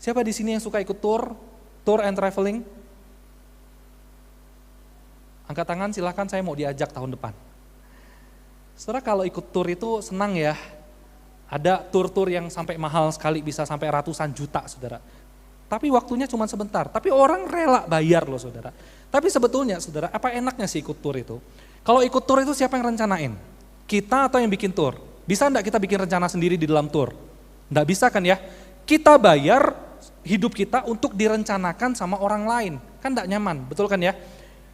Siapa di sini yang suka ikut tour and traveling? Angkat tangan silahkan, saya mau diajak tahun depan. Saudara kalau ikut tour itu senang ya. Ada tour-tour yang sampai mahal sekali, bisa sampai ratusan juta saudara. Tapi waktunya cuma sebentar, tapi orang rela bayar loh saudara. Tapi sebetulnya saudara, apa enaknya sih ikut tour itu? Kalau ikut tour itu siapa yang rencanain? Kita atau yang bikin tour? Bisa enggak kita bikin rencana sendiri di dalam tour? Enggak bisa kan ya? Kita bayar hidup kita untuk direncanakan sama orang lain. Kan enggak nyaman, betul kan ya?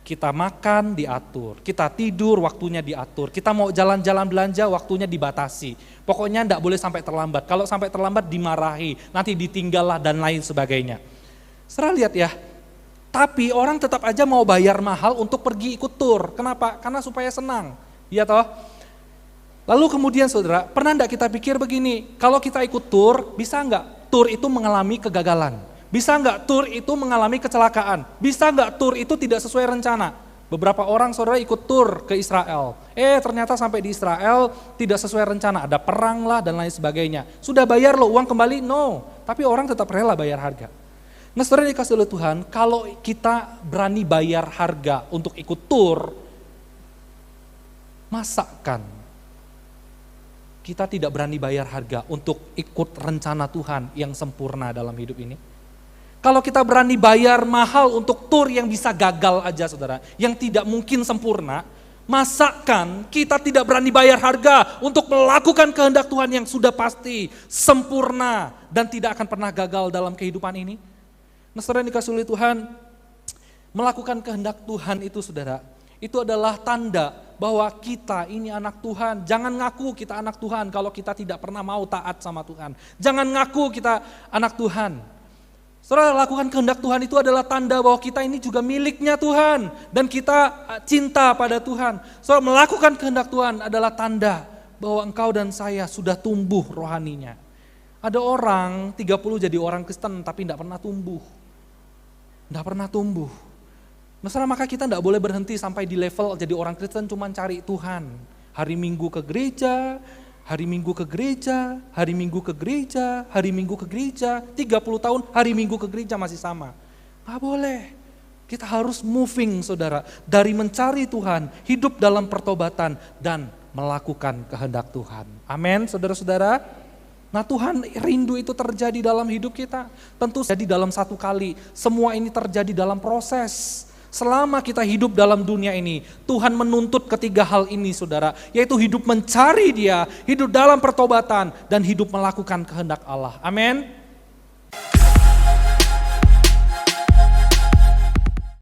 Kita makan diatur, kita tidur waktunya diatur, kita mau jalan-jalan belanja waktunya dibatasi. Pokoknya enggak boleh sampai terlambat, kalau sampai terlambat dimarahi, nanti ditinggal lah dan lain sebagainya. Saudara lihat ya, tapi orang tetap aja mau bayar mahal untuk pergi ikut tur. Kenapa? Karena supaya senang, ya toh? Lalu kemudian saudara, pernah enggak kita pikir begini, kalau kita ikut tur, bisa enggak tur itu mengalami kegagalan? Bisa enggak tur itu mengalami kecelakaan? Bisa enggak tur itu tidak sesuai rencana? Beberapa orang saudara ikut tur ke Israel. Ternyata sampai di Israel tidak sesuai rencana. Ada perang lah dan lain sebagainya. Sudah bayar loh uang kembali? No. Tapi orang tetap rela bayar harga. Nah saudara dikasih oleh Tuhan, kalau kita berani bayar harga untuk ikut tur, masakan kita tidak berani bayar harga untuk ikut rencana Tuhan yang sempurna dalam hidup ini? Kalau kita berani bayar mahal untuk tur yang bisa gagal aja saudara, yang tidak mungkin sempurna, masakan kita tidak berani bayar harga untuk melakukan kehendak Tuhan yang sudah pasti, sempurna, dan tidak akan pernah gagal dalam kehidupan ini? Nah saudara dikasih oleh Tuhan, melakukan kehendak Tuhan itu saudara, itu adalah tanda bahwa kita ini anak Tuhan. Jangan ngaku kita anak Tuhan kalau kita tidak pernah mau taat sama Tuhan. Jangan ngaku kita anak Tuhan. Saudara, lakukan kehendak Tuhan itu adalah tanda bahwa kita ini juga miliknya Tuhan. Dan kita cinta pada Tuhan. Saudara, melakukan kehendak Tuhan adalah tanda bahwa engkau dan saya sudah tumbuh rohaninya. Ada orang 30 jadi orang Kristen tapi tidak pernah tumbuh. Tidak pernah tumbuh. Nah, saudara, maka kita tidak boleh berhenti sampai di level jadi orang Kristen cuma cari Tuhan. Hari Minggu ke gereja, hari Minggu ke gereja, hari Minggu ke gereja, hari Minggu ke gereja, 30 tahun hari Minggu ke gereja masih sama. Gak boleh, kita harus moving saudara, dari mencari Tuhan, hidup dalam pertobatan dan melakukan kehendak Tuhan. Amin saudara-saudara. Nah Tuhan rindu itu terjadi dalam hidup kita, tentu jadi dalam satu kali, semua ini terjadi dalam proses. Selama kita hidup dalam dunia ini, Tuhan menuntut ketiga hal ini saudara, yaitu hidup mencari Dia, hidup dalam pertobatan, dan hidup melakukan kehendak Allah. Amin.